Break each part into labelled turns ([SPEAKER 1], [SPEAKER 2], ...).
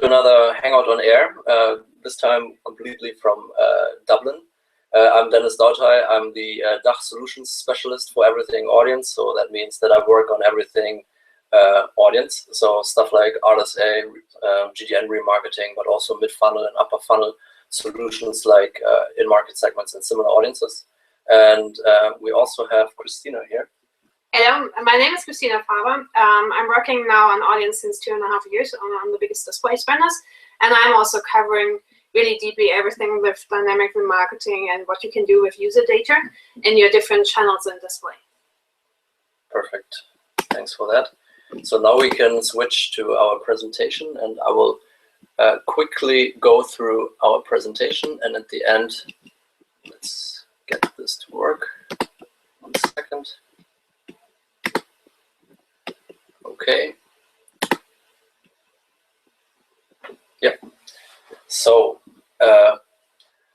[SPEAKER 1] another Hangout on Air, this time completely from Dublin. I'm Dennis Dautai. I'm the DACH Solutions Specialist for everything audience, so that means that I work on everything audience, so stuff like RSA, GDN remarketing, but also mid-funnel and upper funnel solutions like in-market segments and similar audiences. And we also have Christina here.
[SPEAKER 2] Hello, my name is Christina Faber. I'm working now on audience since 2.5 years on the biggest display spenders, and I'm also covering really deeply everything with dynamic remarketing and what you can do with user data in your different channels and display.
[SPEAKER 1] Perfect, thanks for that. So now we can switch to our presentation, and I will quickly go through our presentation, and at the end, let's get this to work. 1 second. Okay. Yeah. So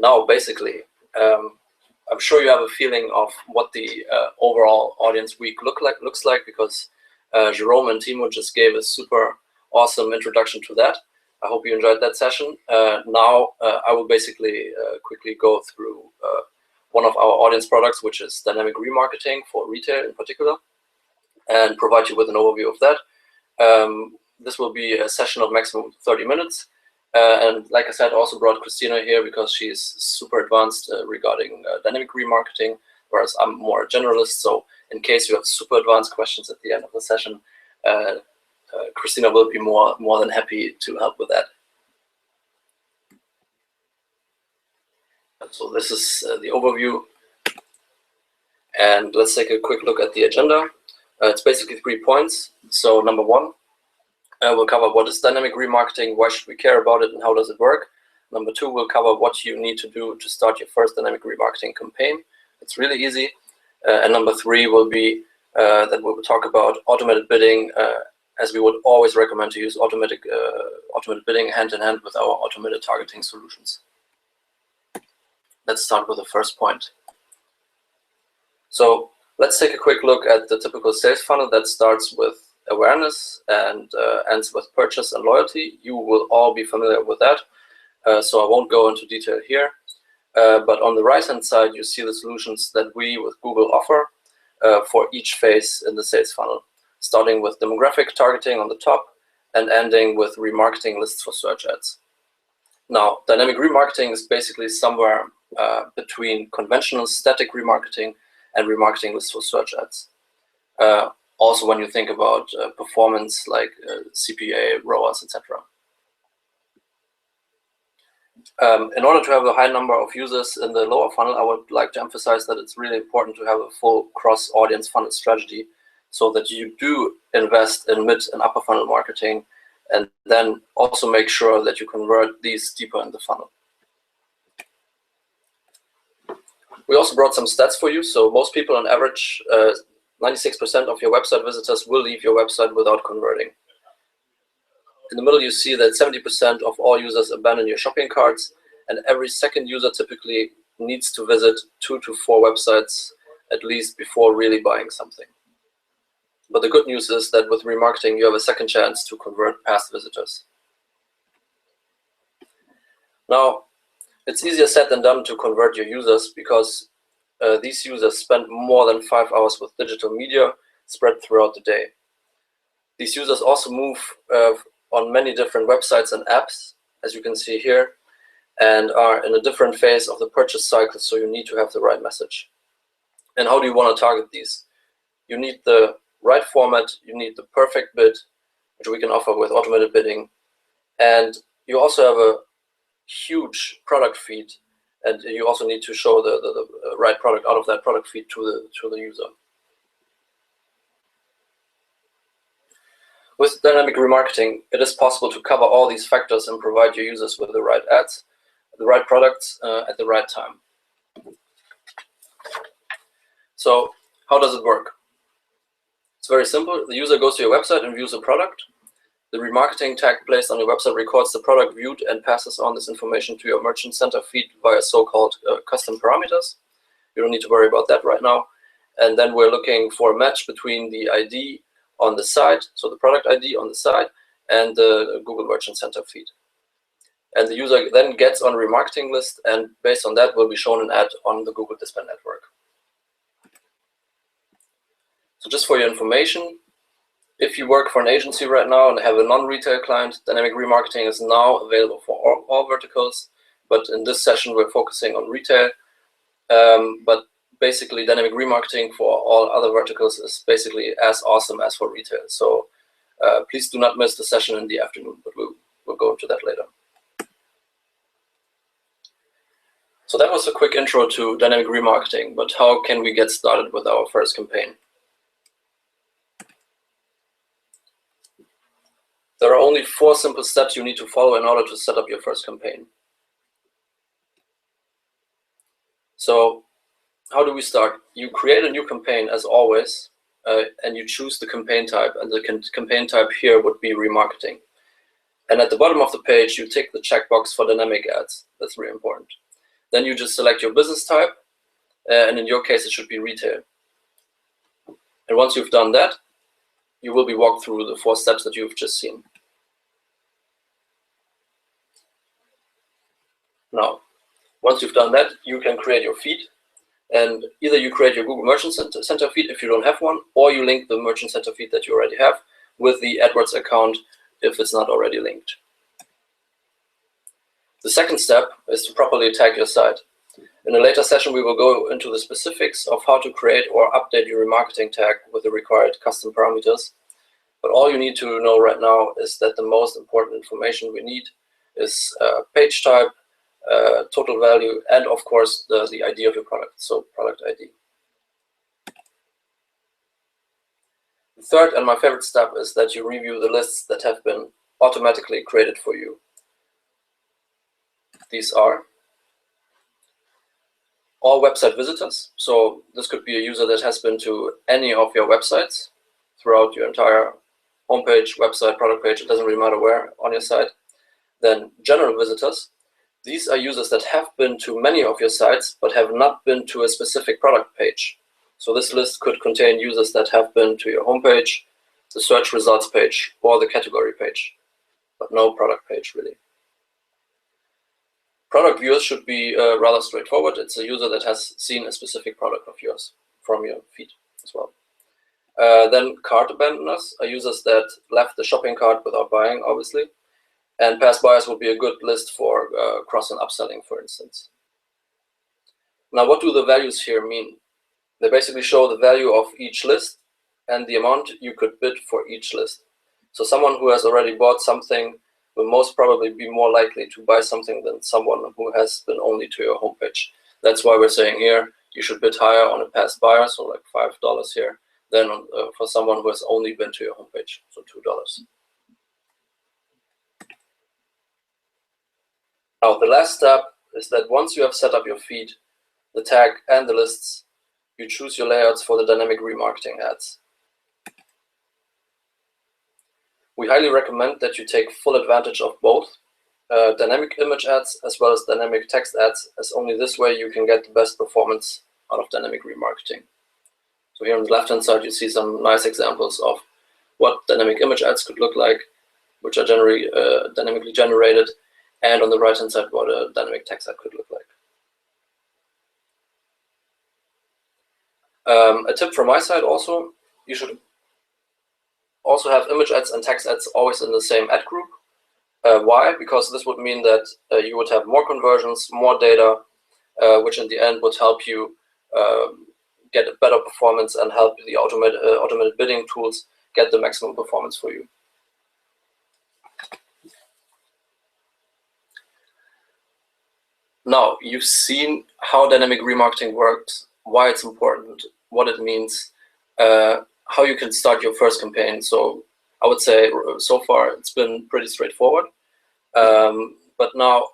[SPEAKER 1] now basically, I'm sure you have a feeling of what the overall audience week looks like, because Jerome and Timo just gave a super awesome introduction to that. I hope you enjoyed that session. Now I will basically quickly go through one of our audience products, which is Dynamic Remarketing for retail in particular, and provide you with an overview of that. This will be a session of maximum 30 minutes. And like I said, also brought Christina here because she's super advanced regarding dynamic remarketing, whereas I'm more a generalist. So in case you have super advanced questions at the end of the session, Christina will be more than happy to help with that. So this is the overview. And let's take a quick look at the agenda. It's basically 3 points. So number 1, we'll cover what is dynamic remarketing, why should we care about it, and how does it work. Number 2, we'll cover what you need to do to start your first dynamic remarketing campaign. It's really easy. And number 3 will be that we will talk about automated bidding, as we would always recommend to use automated bidding hand in hand with our automated targeting solutions. Let's start with the first point. So let's take a quick look at the typical sales funnel that starts with awareness and ends with purchase and loyalty. You will all be familiar with that, so I won't go into detail here. But on the right-hand side, you see the solutions that we with Google offer for each phase in the sales funnel, starting with demographic targeting on the top and ending with remarketing lists for search ads. Now, dynamic remarketing is basically somewhere between conventional static remarketing and remarketing lists for search ads. Also, when you think about performance like CPA, ROAS, etc. In order to have a high number of users in the lower funnel, I would like to emphasize that it's really important to have a full cross-audience funnel strategy, so that you do invest in mid and upper funnel marketing, and then also make sure that you convert these deeper in the funnel. We also brought some stats for you. So most people on average, 96% of your website visitors will leave your website without converting. In the middle, you see that 70% of all users abandon your shopping carts, and every second user typically needs to visit 2 to 4 websites at least before really buying something. But the good news is that with remarketing, you have a second chance to convert past visitors. Now, it's easier said than done to convert your users, because these users spend more than 5 hours with digital media spread throughout the day. These users also move on many different websites and apps, as you can see here, and are in a different phase of the purchase cycle, so you need to have the right message. And how do you want to target these? You need the right format, you need the perfect bid, which we can offer with automated bidding, and you also have a huge product feed, and you also need to show the right product out of that product feed to the user. With dynamic remarketing, it is possible to cover all these factors and provide your users with the right ads, the right products at the right time. So how does it work? It's very simple. The user goes to your website and views a product. The remarketing tag placed on your website records the product viewed and passes on this information to your merchant center feed via so-called custom parameters. You don't need to worry about that right now. And then we're looking for a match between the ID on the side, so the product ID on the side, and the Google Merchant Center feed. and the user then gets on a remarketing list, and based on that will be shown an ad on the Google Display Network. So just for your information, if you work for an agency right now and have a non-retail client, dynamic remarketing is now available for all verticals, but in this session we're focusing on retail. But basically dynamic remarketing for all other verticals is basically as awesome as for retail. So please do not miss the session in the afternoon, but we'll go into that later. So that was a quick intro to dynamic remarketing, but how can we get started with our first campaign? There are only 4 simple steps you need to follow in order to set up your first campaign. So how do we start? You create a new campaign as always, and you choose the campaign type, and the campaign type here would be remarketing. And at the bottom of the page, you tick the checkbox for dynamic ads. That's really important. Then you just select your business type, and in your case, it should be retail. And once you've done that, you will be walked through the 4 steps that you've just seen. Now, once you've done that, you can create your feed, and either you create your Google Merchant Center feed if you don't have one, or you link the Merchant Center feed that you already have with the AdWords account if it's not already linked. The second step is to properly tag your site. In a later session, we will go into the specifics of how to create or update your remarketing tag with the required custom parameters. But all you need to know right now is that the most important information we need is page type, total value, and of course the ID of your product, so product ID. The third and my favorite step is that you review the lists that have been automatically created for you. These are all website visitors. So this could be a user that has been to any of your websites throughout your entire homepage, website, product page, it doesn't really matter where on your site. Then general visitors. These are users that have been to many of your sites but have not been to a specific product page. So this list could contain users that have been to your homepage, the search results page, or the category page, but no product page really. Product viewers should be rather straightforward. It's a user that has seen a specific product of yours from your feed as well. Then cart abandoners are users that left the shopping cart without buying, obviously. And past buyers will be a good list for cross and upselling, for instance. Now, what do the values here mean? They basically show the value of each list and the amount you could bid for each list. So someone who has already bought something will most probably be more likely to buy something than someone who has been only to your homepage. That's why we're saying here you should bid higher on a past buyer, so like $5 here, than on, for someone who has only been to your homepage, so $2. Now, the last step is that once you have set up your feed, the tag, and the lists, you choose your layouts for the dynamic remarketing ads. We highly recommend that you take full advantage of both dynamic image ads as well as dynamic text ads, as only this way you can get the best performance out of dynamic remarketing. So here on the left-hand side, you see some nice examples of what dynamic image ads could look like, which are generally dynamically generated, and on the right-hand side, what a dynamic text ad could look like. A tip from my side also, you should also have image ads and text ads always in the same ad group. Why? Because this would mean that you would have more conversions, more data, which in the end would help you get a better performance and help the automated bidding tools get the maximum performance for you. Now, you've seen how dynamic remarketing works, why it's important, what it means, how you can start your first campaign. So I would say so far it's been pretty straightforward. But now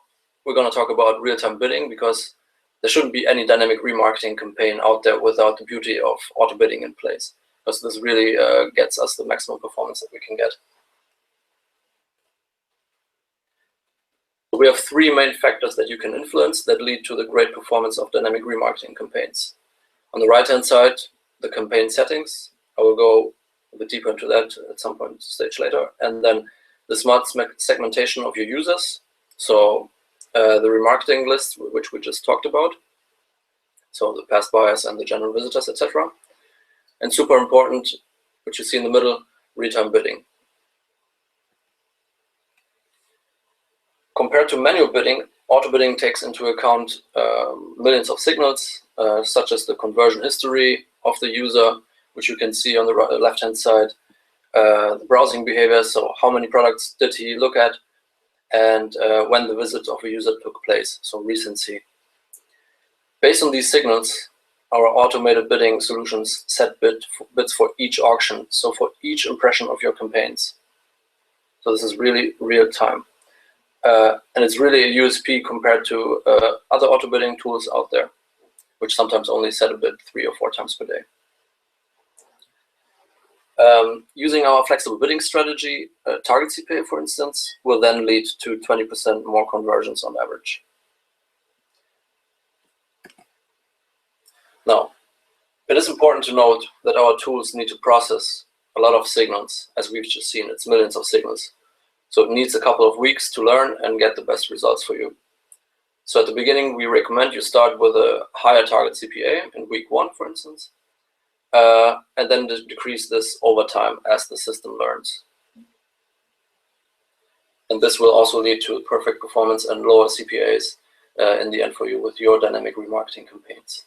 [SPEAKER 1] we're going to talk about real-time bidding, because there shouldn't be any dynamic remarketing campaign out there without the beauty of auto bidding in place, because this really gets us the maximum performance that we can get. We have 3 main factors that you can influence that lead to the great performance of dynamic remarketing campaigns. On the right-hand side, the campaign settings. I will go a bit deeper into that at some point stage later. And then the smart segmentation of your users. So the remarketing list, which we just talked about, so the past buyers and the general visitors, etc. And super important, which you see in the middle, real-time bidding. Compared to manual bidding, auto bidding takes into account millions of signals, such as the conversion history of the user, which you can see on the left-hand side, the browsing behavior, so how many products did he look at, and when the visit of a user took place, so recency. Based on these signals, our automated bidding solutions set bids for each auction, so for each impression of your campaigns. So this is really real time. And it's really a USP compared to other auto bidding tools out there, which sometimes only set a bid 3 or 4 times per day. Using our flexible bidding strategy, target CPA, for instance, will then lead to 20% more conversions on average. Now, it is important to note that our tools need to process a lot of signals, as we've just seen. It's millions of signals. So it needs a couple of weeks to learn and get the best results for you. So at the beginning, we recommend you start with a higher target CPA in week 1, for instance, and then decrease this over time as the system learns. And this will also lead to perfect performance and lower CPAs in the end for you with your dynamic remarketing campaigns.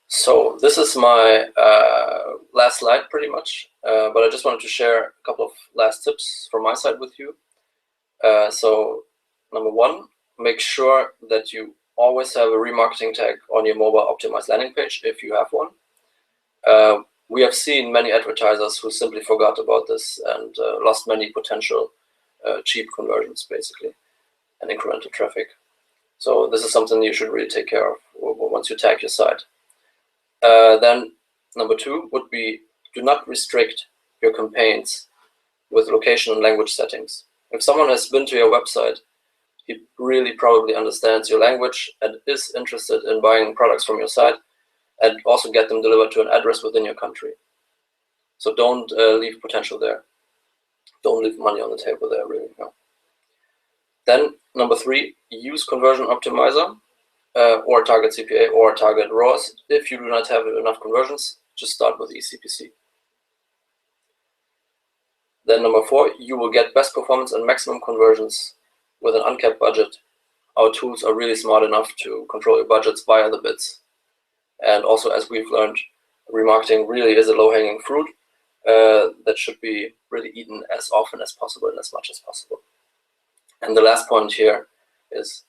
[SPEAKER 1] So this is my last slide pretty much, but I just wanted to share a couple of last tips from my side with you. So number 1, make sure that you always have a remarketing tag on your mobile optimized landing page if you have one. We have seen many advertisers who simply forgot about this and lost many potential cheap conversions basically and incremental traffic. So this is something you should really take care of once you tag your site. Then number 2 would be, do not restrict your campaigns with location and language settings. If someone has been to your website, he really probably understands your language and is interested in buying products from your site, and also get them delivered to an address within your country. So don't leave potential there. Don't leave money on the table there, really. No. Then number 3, use Conversion Optimizer. Or target CPA or target ROAS. If you do not have enough conversions, just start with eCPC. Then number 4, you will get best performance and maximum conversions with an uncapped budget. Our tools are really smart enough to control your budgets via the bids. And also, as we've learned, remarketing really is a low-hanging fruit that should be really eaten as often as possible and as much as possible. And the last point here is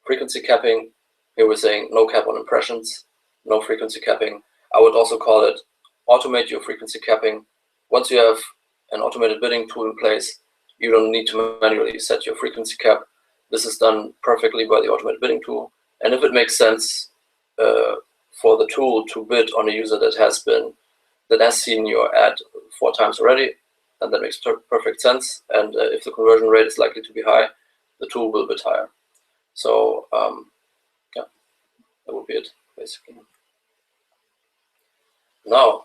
[SPEAKER 1] frequency capping. Here we're saying no cap on impressions, no frequency capping. I would also call it automate your frequency capping. Once you have an automated bidding tool in place, you don't need to manually set your frequency cap. This is done perfectly by the automated bidding tool. And if it makes sense for the tool to bid on a user that has seen your ad 4 times already, and that makes perfect sense. And if the conversion rate is likely to be high, the tool will bid higher. So that would be it, basically. Now,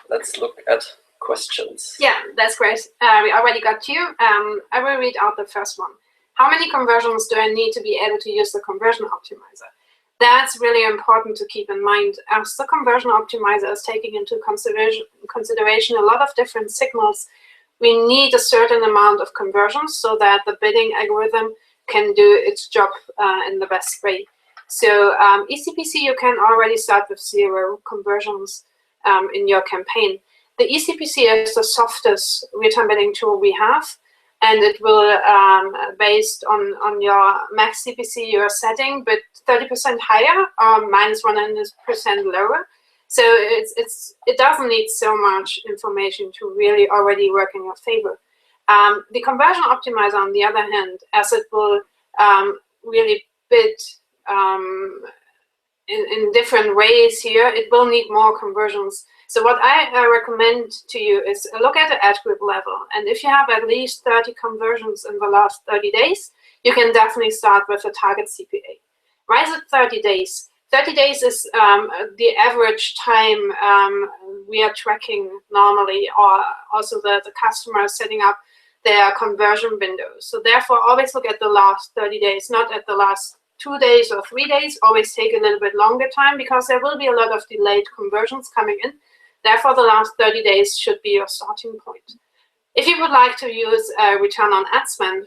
[SPEAKER 1] let's look at questions.
[SPEAKER 2] Yeah, that's great. We already got 2. I will read out the first one. How many conversions do I need to be able to use the conversion optimizer? That's really important to keep in mind, as the conversion optimizer is taking into consideration a lot of different signals. We need a certain amount of conversions so that the bidding algorithm can do its job in the best way. So eCPC, you can already start with 0 conversions in your campaign. The eCPC is the softest real-time bidding tool we have, and it will, based on your max CPC you're setting, but 30% higher or minus 100% lower. So it doesn't need so much information to really already work in your favor. The conversion optimizer, on the other hand, as it will really bid in different ways here, it will need more conversions. So what I recommend to you is look at the ad group level. And if you have at least 30 conversions in the last 30 days, you can definitely start with a target CPA. Why is it 30 days? 30 days is the average time we are tracking normally, or also the customer setting up their conversion windows. So therefore, always look at the last 30 days, not at the last 2 days or 3 days. Always take a little bit longer time, because there will be a lot of delayed conversions coming in. Therefore, the last 30 days should be your starting point. If you would like to use return on ad spend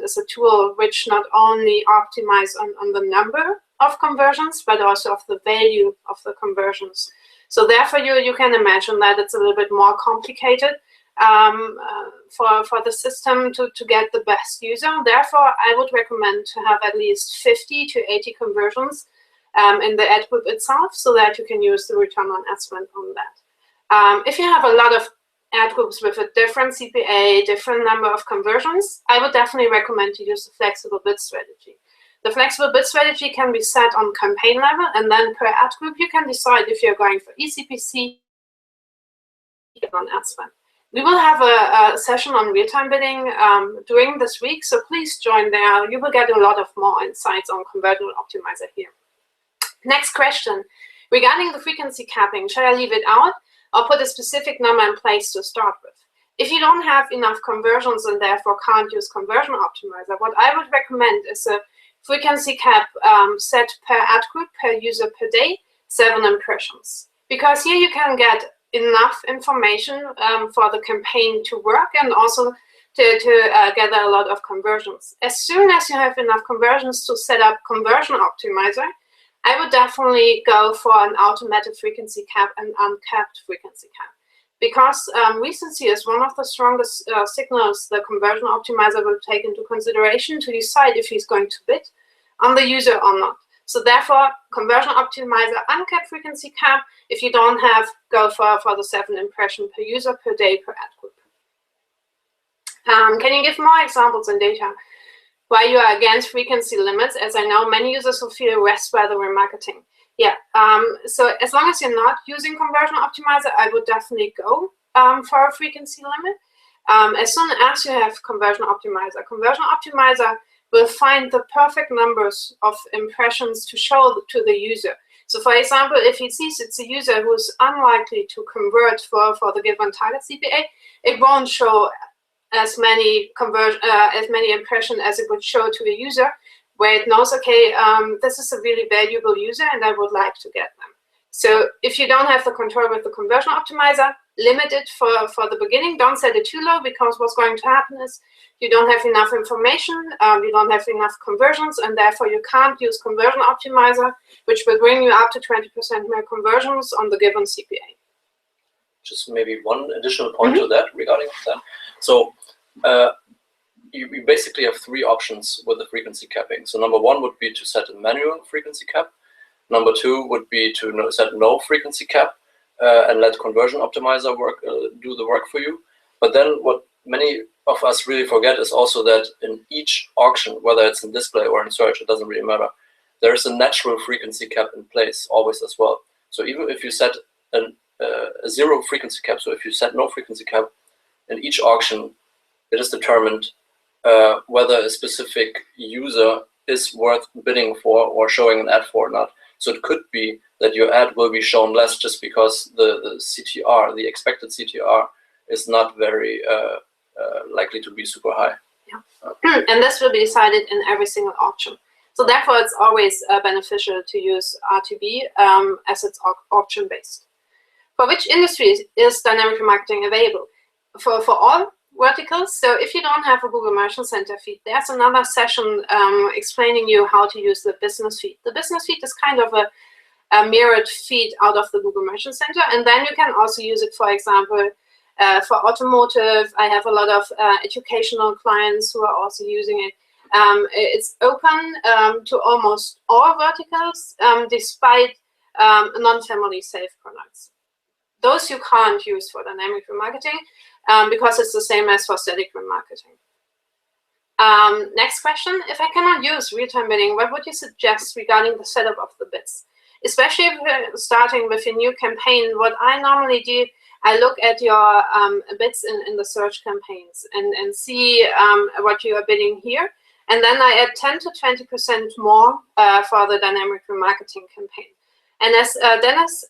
[SPEAKER 2] is a tool which not only optimizes on the number of conversions, but also of the value of the conversions. So therefore, you can imagine that it's a little bit more complicated for the system to get the best user. Therefore, I would recommend to have at least 50 to 80 conversions in the ad group itself, so that you can use the return on ad spend on that. If you have a lot of ad groups with a different CPA, different number of conversions, I would definitely recommend to use the flexible bid strategy. The flexible bid strategy can be set on campaign level, and then per ad group you can decide if you're going for eCPC on ad spend. We will have a session on real-time bidding during this week, so please join there. You will get a lot of more insights on Conversion Optimizer here. Next question. Regarding the frequency capping, should I leave it out or put a specific number in place to start with? If you don't have enough conversions and therefore can't use Conversion Optimizer, what I would recommend is a frequency cap set per ad group, per user per day, 7 impressions. Because here you can get enough information for the campaign to work, and also to gather a lot of conversions. As soon as you have enough conversions to set up Conversion Optimizer, I would definitely go for an automated frequency cap and uncapped frequency cap. Because recency is one of the strongest signals the Conversion Optimizer will take into consideration to decide if he's going to bid on the user or not. So therefore, Conversion Optimizer, uncapped frequency cap. If you don't have, go for the 7 impression per user per day per ad group. Can you give more examples and data why you are against frequency limits? As I know, many users will feel harassed by the remarketing. Yeah, so as long as you're not using Conversion Optimizer, I would definitely go for a frequency limit. As soon as you have Conversion Optimizer will find the perfect numbers of impressions to show to the user. So for example, if he sees it's a user who's unlikely to convert for the given target CPA, it won't show as many impressions as it would show to a user, where it knows, okay, this is a really valuable user and I would like to get them. So if you don't have the control with the Conversion Optimizer, limit it for the beginning. Don't set it too low, because what's going to happen is you don't have enough information, you don't have enough conversions, and therefore you can't use Conversion Optimizer, which will bring you up to 20% more conversions on the given CPA.
[SPEAKER 1] Just maybe one additional point to that regarding that. So you basically have 3 options with the frequency capping. So number 1 would be to set a manual frequency cap. Number 2 would be to set no frequency cap and let Conversion Optimizer do the work for you. But then what many of us really forget is also that in each auction, whether it's in display or in search, it doesn't really matter, there is a natural frequency cap in place always as well. So even if you set a 0 frequency cap, so if you set no frequency cap, in each auction, it is determined whether a specific user is worth bidding for or showing an ad for or not. So it could be that your ad will be shown less just because the CTR, the expected CTR, is not very likely to be super high.
[SPEAKER 2] Yeah. And this will be decided in every single auction. So therefore, it's always beneficial to use RTB as it's auction-based. For which industries is Dynamic Remarketing available? For all verticals. So if you don't have a Google Merchant Center feed, there's another session explaining you how to use the business feed. The business feed is kind of a mirrored feed out of the Google Merchant Center, and then you can also use it, for example, for automotive. I have a lot of educational clients who are also using it. It's open to almost all verticals, despite non-family safe products. Those you can't use for Dynamic Remarketing because it's the same as for Static Remarketing. Next question. If I cannot use real-time bidding, what would you suggest regarding the setup of the bids? Especially if you're starting with a new campaign, what I normally do, I look at your bids in the search campaigns and see what you are bidding here. And then I add 10 to 20% more for the Dynamic Remarketing campaign. And as Dennis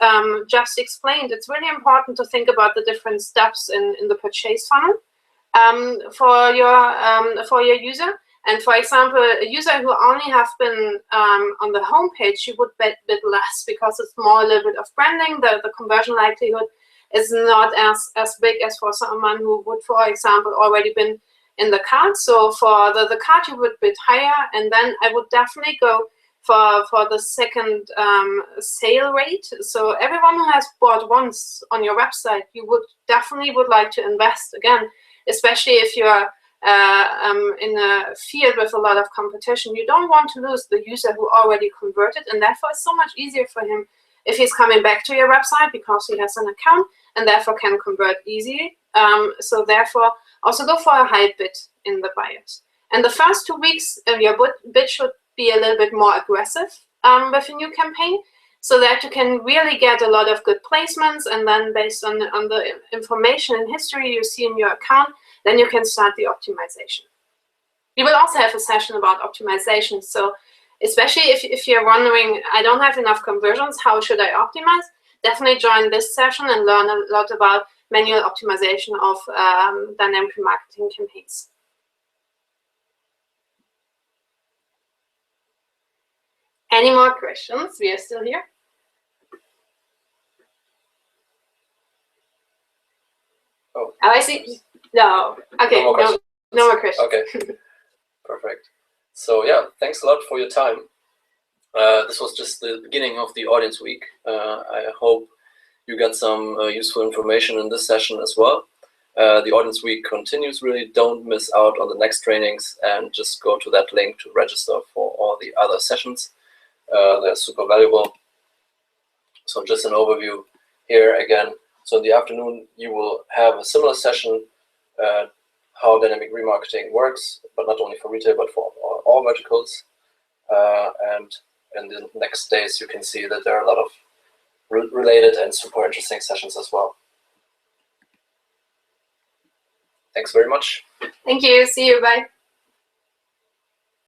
[SPEAKER 2] just explained, it's really important to think about the different steps in the purchase funnel for your user. And for example, a user who only have been on the home page, you would bet a bit less because it's more a little bit of branding. The conversion likelihood is not as big as for someone who would, for example, already been in the cart. So for the cart, you would bid higher, and then I would definitely go for the second sale rate. So everyone who has bought once on your website, you would definitely like to invest again, especially if you're in a field with a lot of competition. You don't want to lose the user who already converted, and therefore it's so much easier for him if he's coming back to your website because he has an account and therefore can convert easily. So therefore also go for a high bid in the buyers. And the first 2 weeks your bid should be a little bit more aggressive with a new campaign, so that you can really get a lot of good placements, and then based on the information and history you see in your account, then you can start the optimization. We will also have a session about optimization. So especially if you're wondering, I don't have enough conversions, how should I optimize? Definitely join this session and learn a lot about manual optimization of dynamic remarketing campaigns. Any more questions? We are still here.
[SPEAKER 1] Oh,
[SPEAKER 2] I see. No. Okay. No more questions.
[SPEAKER 1] Okay. Perfect. So yeah, thanks a lot for your time. This was just the beginning of the audience week. I hope you got some useful information in this session as well. The audience week continues. Really don't miss out on the next trainings, and just go to that link to register for all the other sessions. They're super valuable. So just an overview here again. So in the afternoon, you will have a similar session, how dynamic remarketing works, but not only for retail, but for all verticals. And in the next days, you can see that there are a lot of related and super interesting sessions as well. Thanks very much.
[SPEAKER 2] Thank you. See you. Bye.